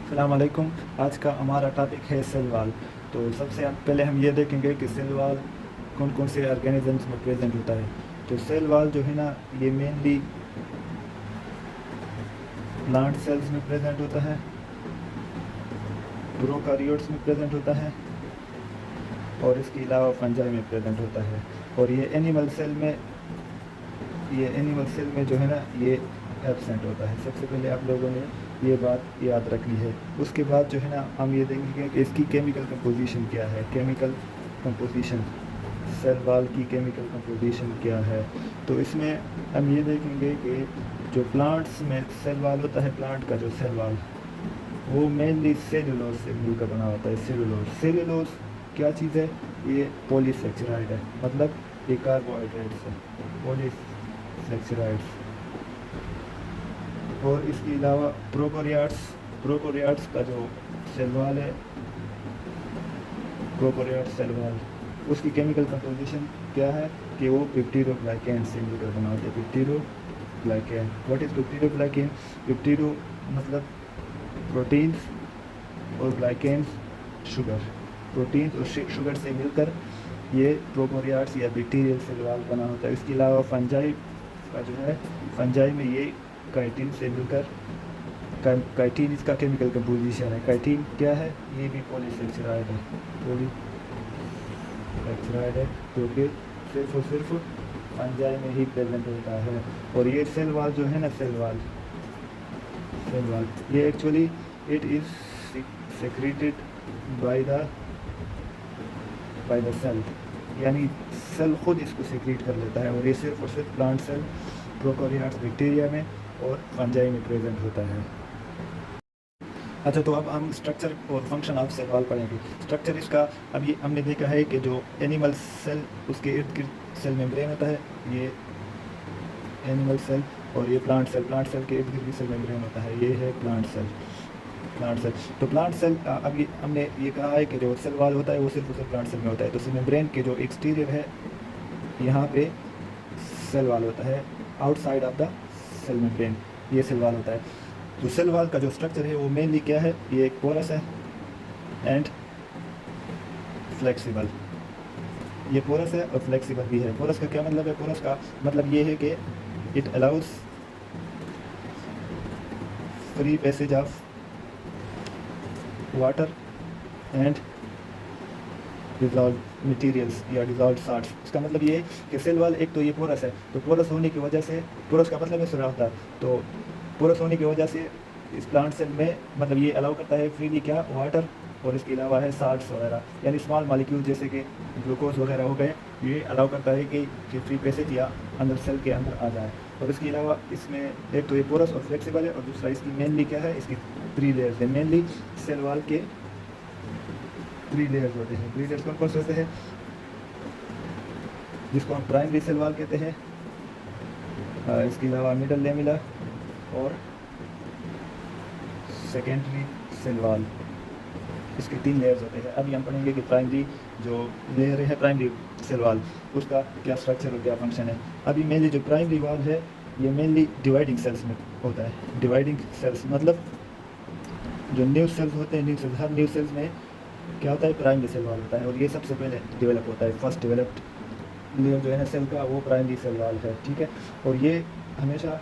अस्सलाम वालेकुम। आज का हमारा टॉपिक है सेल वाल। तो सबसे पहले हम ये देखेंगे कि सेल वाल कौन कौन से ऑर्गेनिजम्स में प्रेजेंट होता है। तो सेल वाल जो है ना, ये मेनली प्लांट सेल्स में प्रेजेंट होता है, प्रोकारियोट्स में प्रेजेंट होता है और इसके अलावा फंजाई में प्रेजेंट होता है। और ये एनिमल सेल में जो है ना, ये एब्सेंट होता है। सबसे पहले आप लोगों ने ये बात याद रखनी है। उसके बाद जो है ना, हम ये देखेंगे कि इसकी केमिकल कंपोजिशन क्या है। केमिकल कंपोजिशन, सेल वाल की केमिकल कंपोजिशन क्या है। तो इसमें हम ये देखेंगे कि जो प्लांट्स में सेल वाल होता है, प्लांट का जो सेल वाल, वो मेनली सेलुलोज से मिलकर बना होता है। सेलुलोज क्या चीज़ है? ये पॉलीसेक्चराइड है, मतलब ये कार्बोहाइड्रेट्स है, पॉलीसेक्चराइड्स। और इसके अलावा प्रोकोरियाट्स का जो सेल वाल है, प्रोकोरियाट सेल वाल, उसकी केमिकल कंपोजिशन क्या है कि वो पेप्टिडोग्लाइकेन से मिलकर बना होता है। Peptidoglycan, what is peptidoglycan? Peptido मतलब प्रोटीन्स और ग्लाइकेन्स शुगर, प्रोटीन्स और शुगर से मिलकर ये प्रोकोरियाट्स या बैक्टीरियल सेल वाल बना होता है। इसके अलावा फंजाई का जो है, फंजाई में ये काइटिन से मिलकर, काइटिन इसका केमिकल कंपोजिशन है। काइटिन क्या है? ये भी पॉलीसेक्चराइड है, पॉलीसेक्चराइड है, जो कि सिर्फ और सिर्फ फंजाई में ही प्रेजेंट होता है। और ये सेल वाल जो है ना, सेल वाल ये actually it is secreted by the cell, यानी सेल खुद इसको सेक्रेट कर लेता है। और ये सिर्फ और सिर्फ प्लांट सेल, प्रोकैरियोट्स, बैक्टीरिया में और फंजाई में प्रेजेंट होता है। अच्छा, तो अब हम स्ट्रक्चर और फंक्शन ऑफ सेल वाल पढ़ेंगे। स्ट्रक्चर इसका, अब ये हमने देखा है कि जो एनिमल सेल, उसके इर्द गिर्द सेल मेम्ब्रेन होता है, ये एनिमल सेल। और ये प्लांट सेल के इर्द गिर्द भी सेल मेम्ब्रेन होता है, ये है प्लांट सेल। तो प्लांट सेल, अब ये हमने ये कहा है कि जो सेल वाल होता है वो सिर्फ उसे प्लांट सेल में होता है। तो सेल मेम्ब्रेन के जो एक्सटीरियर है, यहाँ पे सेल वाल होता है। Outside of the cell membrane ये सेल वाल होता है। तो सेल वाल का जो स्ट्रक्चर है वो मेनली क्या है? ये एक पोरस है एंड फ्लेक्सिबल। ये पोरस है और फ्लेक्सिबल भी है। पोरस का क्या मतलब है? पोरस का मतलब ये है कि it allows free passage of water and dissolve materials या डिजॉल्व सॉल्ट्स। इसका मतलब ये है कि सेल वाल, एक तो ये पोरस है, तो पोरस होने की वजह से, पोरस का मतलब है सुराखदार, तो पोरस होने की वजह से इस प्लांट सेल में मतलब ये अलाउ करता है फ्रीली क्या? वाटर, और इसके अलावा है साल्ट्स वगैरह, यानी स्मॉल मॉलिक्यूल जैसे कि ग्लूकोज वगैरह हो गए, ये अलाउ करता है कि फ्री पैसेज या अंदर सेल के अंदर आ जाए। और इसके अलावा इसमें एक तो ये पोरस और फ्लेक्सिबल है, और दूसरा इसकी मेनली क्या है? इसकी 3 लेयर्स है। मेनली सेल वाल के 3 लेयर्स होते हैं। 3 लेयर्स कौन कौन से होते हैं? जिसको हम प्राइमरी सेल वाल कहते हैं, इसके अलावा मिडल लेमिला और सेकेंडरी सेल वाल। इसके 3 लेयर्स होते हैं। अभी हम पढ़ेंगे कि प्राइमरी जो लेयर है, प्राइमरी सेल वाल, उसका क्या स्ट्रक्चर और क्या फंक्शन है। अभी मेनली जो प्राइमरी वाल है, ये मेनली डिवाइडिंग सेल्स में होता है। डिवाइडिंग सेल्स मतलब जो न्यू सेल्स होते हैं, न्यू सेल्स, हर न्यू सेल्स में क्या होता है? प्राइमरी सेल वाल होता है, और ये सबसे पहले डेवलप होता है। फर्स्ट डेवलप्ड लेयर जो है ना सेल का, वो प्राइमरी सेल वाल है, ठीक है। और ये हमेशा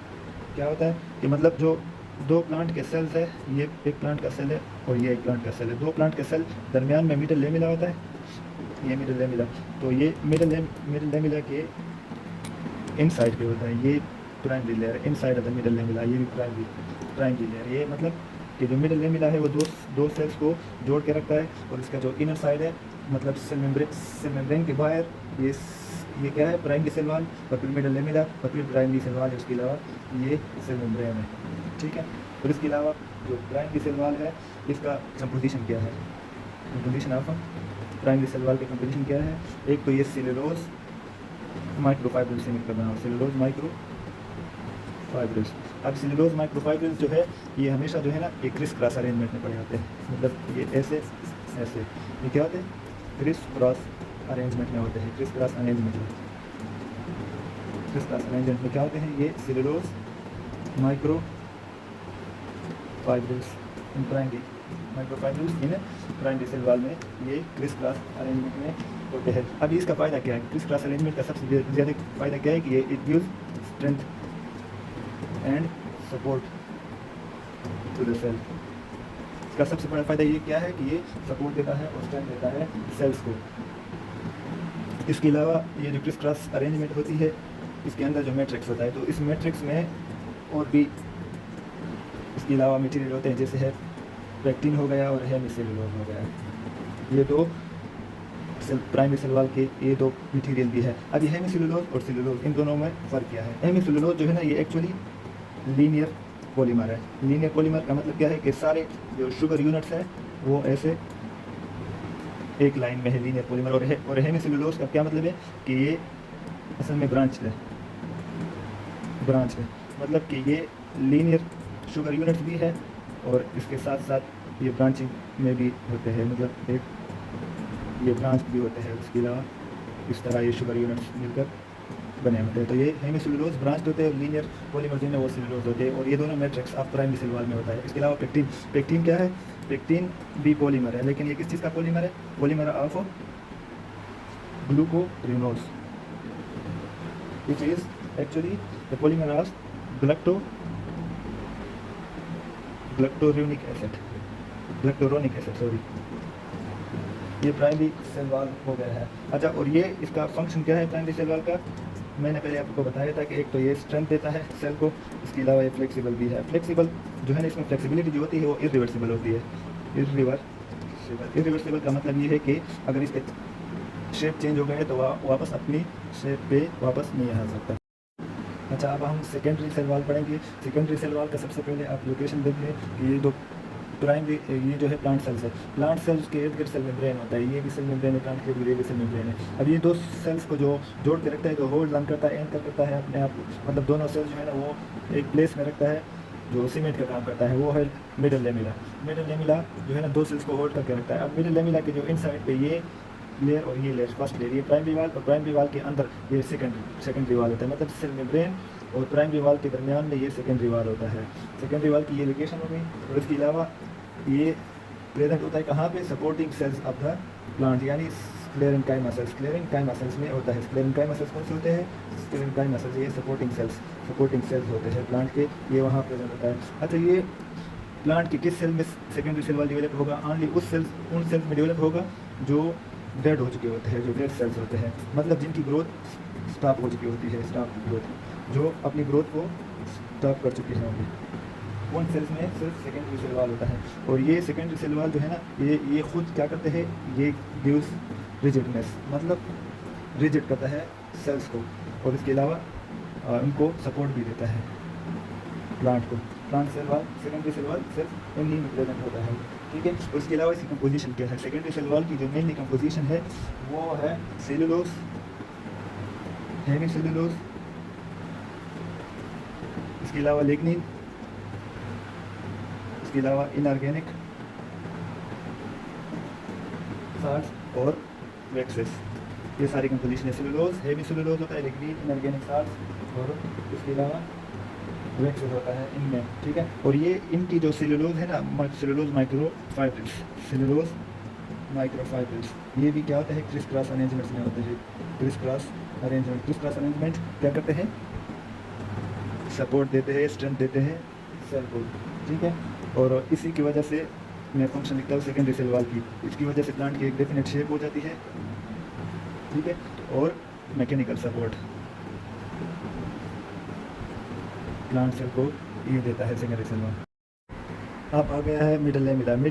क्या होता है कि मतलब जो 2 प्लांट के सेल्स है, ये एक प्लांट का सेल है और ये एक प्लांट का सेल है। 2 प्लांट के सेल दरमियान में मिडल लेमिला होता है, ये मिडल लेमिला। तो ये मिडल लेमिला के इन साइड पे होता है, ये primary layer. In side of the middle lamella, ये भी प्राइमरी लेयर। ये मतलब कि जो मिडल लेमिला है वो दो सेल्स को जोड़ के रखता है। और इसका जो इनर साइड है, मतलब सेल मेम्ब्रेन के बाहर, ये क्या है? प्राइमरी सेल वाल, और फिर मिडल लेमिला, और फिर प्राइमरी सेल वाल है। उसके अलावा ये सेल मेम्ब्रेन है, ठीक है। और इसके अलावा जो प्राइमरी सेल वाल है, इसका कंपोजिशन क्या है? Composition of primary cell wall की कंपोजिशन क्या है? एक तो ये सेलुलोज माइक्रोफाइब्रिल से मिलकर बना, सेलुलोज माइक्रोफाइब्रिल्स। अब सेलुलोज माइक्रोफाइब्रिल्स जो है, ये हमेशा जो है ना, एक क्रिस क्रॉस अरेंजमेंट में पड़े होते हैं। मतलब ये ऐसे ऐसे, ये क्या होते हैं? क्रिस क्रॉस अरेंजमेंट में होते हैं। क्रिस क्रॉस अरेंजमेंट में क्या होते हैं? ये cellulose microfibrils in primary microfibrils in primary cell wall में ये क्रिस क्रॉस अरेंजमेंट में होते हैं। अभी इसका फ़ायदा क्या है? क्रिस क्रॉस अरेंजमेंट का सबसे ज़्यादा फ़ायदा क्या है कि ये it gives strength and support to the cell. इसका सबसे बड़ा फ़ायदा ये क्या है कि ये सपोर्ट देता है और स्ट्रेंथ देता है सेल्स को। इसके अलावा ये जो क्रिस क्रॉस अरेंजमेंट होती है इसके अंदर जो मैट्रिक्स होता है, तो इस मैट्रिक्स में और भी इसके अलावा मटेरियल होते हैं, जैसे है पेक्टिन हो गया और हेमिसेलुलोज हो गया। ये दो प्राइमरी सेल वॉल के ये दो मटेरियल भी है। अब ये हेमिसेलुलोज और सेलुलोज इन दोनों में फ़र्क क्या है? हेमिसेलुलोज जो है ना ये एक्चुअली लीनियर पॉलीमर है। लीनियर पॉलीमर का मतलब क्या है कि सारे जो शुगर यूनिट्स हैं वो ऐसे एक लाइन में है, लीनियर पॉलीमर। और हेमिसेलुलोज का क्या मतलब है कि ये असल में ब्रांच है, मतलब कि ये लीनियर शुगर यूनिट्स भी है और इसके साथ साथ ये ब्रांचिंग में भी होते हैं, मतलब एक ये ब्रांच भी होते हैं। उसके अलावा इस तरह ये शुगर यूनिट्स मिलकर बने होते हैं। तो ये हेमिसेलुलोज ब्रांच होते हैं और लीनियर पॉलीमर जो है वो सेलुलोज होते हैं, और ये दोनों matrix of primary cell wall में होता है। इसके अलावा पेक्टिन क्या है? पेक्टिन भी पॉलीमर है, लेकिन ये किस चीज़ का पॉलीमर है? Polymer of glucuronose. It is actually the polymer of galacturonic acid sorry. ये प्राइमरी सेल वॉल हो गया है। अच्छा, और ये इसका फंक्शन क्या है प्राइमरी सेल वॉल का? मैंने पहले आपको बताया था कि एक तो ये स्ट्रेंथ देता है सेल को, इसके अलावा ये फ्लेक्सिबल भी है। फ्लेक्सिबल जो है ना, इसमें फ्लेक्सिबिलिटी जो होती है वो इरिवर्सिबल होती है। इरिवर्सिबल का मतलब ये है कि अगर इसके शेप चेंज हो गए तो वापस अपनी शेप पे वापस नहीं आ सकता। अच्छा, अब हम सेकेंडरी सेल वॉल पढ़ेंगे। सेकेंडरी सेल वॉल का सबसे पहले आप लोकेशन देखिए कि ये दो प्राइमरी, ये जो है प्लांट सेल्स है। प्लांट सेल्स के इर्द गिर्द सेल मेम्ब्रेन होता है। ये भी सेल मेम्ब्रेन है, प्लांट के इर्द गिर्द सेल मेम्ब्रेन है। अब ये दो सेल्स को जो जोड़ के रखता है, जो होल्ड ऑन करता है, एंकर करता है अपने आप, मतलब दोनों सेल्स जो है ना वो एक प्लेस में रखता है, जो सीमेंट का काम करता है, वो है मिडल लेमिला। मिडल लेमिला जो है ना दो सेल्स को होल्ड करके रखता है। अब मिडल लेमिला के जो इनसाइड पे ये लेयर और ये लेयर, फर्स्ट लेयर ये प्राइमरी वॉल, और प्राइमरी वॉल के अंदर ये सेकेंडरी वॉल होता है, मतलब सेल मेम्ब्रेन और प्राइमरी वॉल के दरमियान में ये सेकेंडरी वॉल होता है। सेकेंडरी वॉल की ये लोकेशन हो गई। और इसके अलावा ये प्रेजेंट होता है कहाँ पे? Supporting sales of the plant, यानी स्क्लेरेंकाइमा सेल्स। स्क्लेरेंकाइमा सेल्स में होता है। स्क्लेरेंकाइमा सेल्स कौन से होते हैं? स्क्लेरेंकाइमा सेल्स ये सपोर्टिंग सेल्स होते हैं प्लांट के, ये वहाँ प्रेजेंट होता है। अच्छा, ये प्लांट के किस सेल में सेकेंडरी सेल वॉल डेवलप होगा? ओनली उन सेल्स में डेवलप होगा जो डेड हो चुके होते हैं, जो डेड सेल्स होते हैं, मतलब जिनकी ग्रोथ स्टॉप हो चुकी होती है, जो अपनी ग्रोथ को स्टॉप कर चुके होंगे, उन सेल्स में सिर्फ सेकेंडरी सेल वॉल होता है। और ये सेकेंडरी सेल वॉल जो है ना ये खुद क्या करते हैं? ये गिव्स रिजिडनेस, मतलब रिजिड करता है सेल्स को, और इसके अलावा इनको सपोर्ट भी देता है प्लांट को। Plant cell wall, secondary cell wall सिर्फ इन्हीं में प्रेजेंट होता है, ठीक है। उसके अलावा इसकी कंपोजिशन क्या है? सेकेंडरी सेल वॉल की जो मेनली कंपोजिशन है वो है सेलुलोज, हेमिसेलुलोज, इसके अलावा लिग्निन, इसके अलावा इनऑर्गेनिक साल्ट्स और वैक्सेस, ये सारी कंपोजिशन है। सेलुलोज, हेमिसेलुलोज होता है, लिग्निन, इनऑर्गेनिक साल्ट्स और इसके अलावा वैक्सेस होता है इनमें, ठीक है। और ये इनकी जो सेलुलोज है ना, सेलुलोज माइक्रोफाइब्रिल्स, ये भी क्या होता है? क्रिस क्रॉस अरेंजमेंट्स में होते हैं। क्रिस क्रॉस अरेंजमेंट क्या करते हैं? सपोर्ट देते हैं, स्ट्रेंथ देते हैं सेल को, ठीक है। और इसी की वजह से मैं फंक्शन लिखता हूँ सेकेंडरी सेल वॉल की। इसकी वजह से प्लांट की एक डेफिनेट शेप हो जाती है, ठीक है, और मैकेनिकल सपोर्ट प्लांट सेल को ये देता है सेकेंडरी सेल वॉल। अब आ गया है मिडल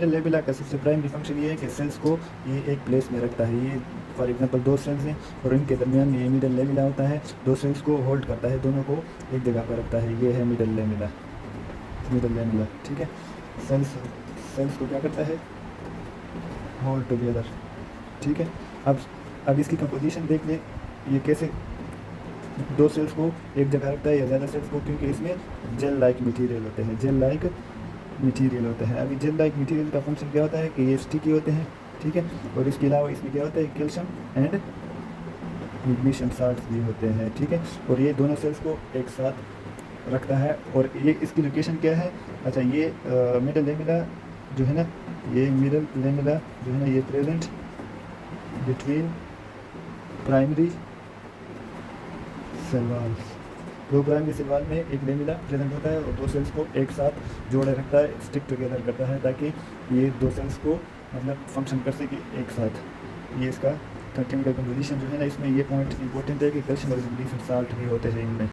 लेमिला का सबसे प्राइमरी फंक्शन ये है कि सेल्स को ये एक प्लेस में रखता है। ये फॉर एग्जांपल दो सेल्स हैं और इनके दरमियान में ये मिडल लेमिला होता है, दो सेल्स को होल्ड करता है, दोनों को एक जगह पर रखता है। ये है मिडल लेमिला, ठीक है। सेल्स को क्या करता है? होल्ड टुगेदर, ठीक है। अब इसकी कंपोजिशन देख ले, ये कैसे दो सेल्स को एक जगह रखता है या ज़्यादा सेल्स को, क्योंकि इसमें जेल लाइक मटेरियल होते हैं। अभी जेल लाइक मटेरियल का फंक्शन क्या होता है कि ये स्टिकी होते हैं, ठीक है। और इसके अलावा इसमें क्या होता है? कैल्शियम एंड मैग्नीशियम साल्ट्स भी होते हैं, ठीक है। और ये दोनों सेल्स को एक साथ रखता है। और ये इसकी लोकेशन क्या है? अच्छा, ये मिडल लेमिला जो है ना ये मिडल लेमेला जो है ना ये present between primary cell wall. दो प्राइमरी सेल वॉल में एक लेमिला प्रेजेंट होता है और दो सेल्स को एक साथ जोड़े रखता है, स्टिक टुगेदर करता है ताकि ये दो सेल्स को मतलब फंक्शन कर सके एक साथ। ये इसका केमिकल कंपोजिशन जो है ना इसमें ये पॉइंट इंपॉर्टेंट है कि कैल्शियम और मैग्नीशियम साल्ट भी होते हैं इनमें।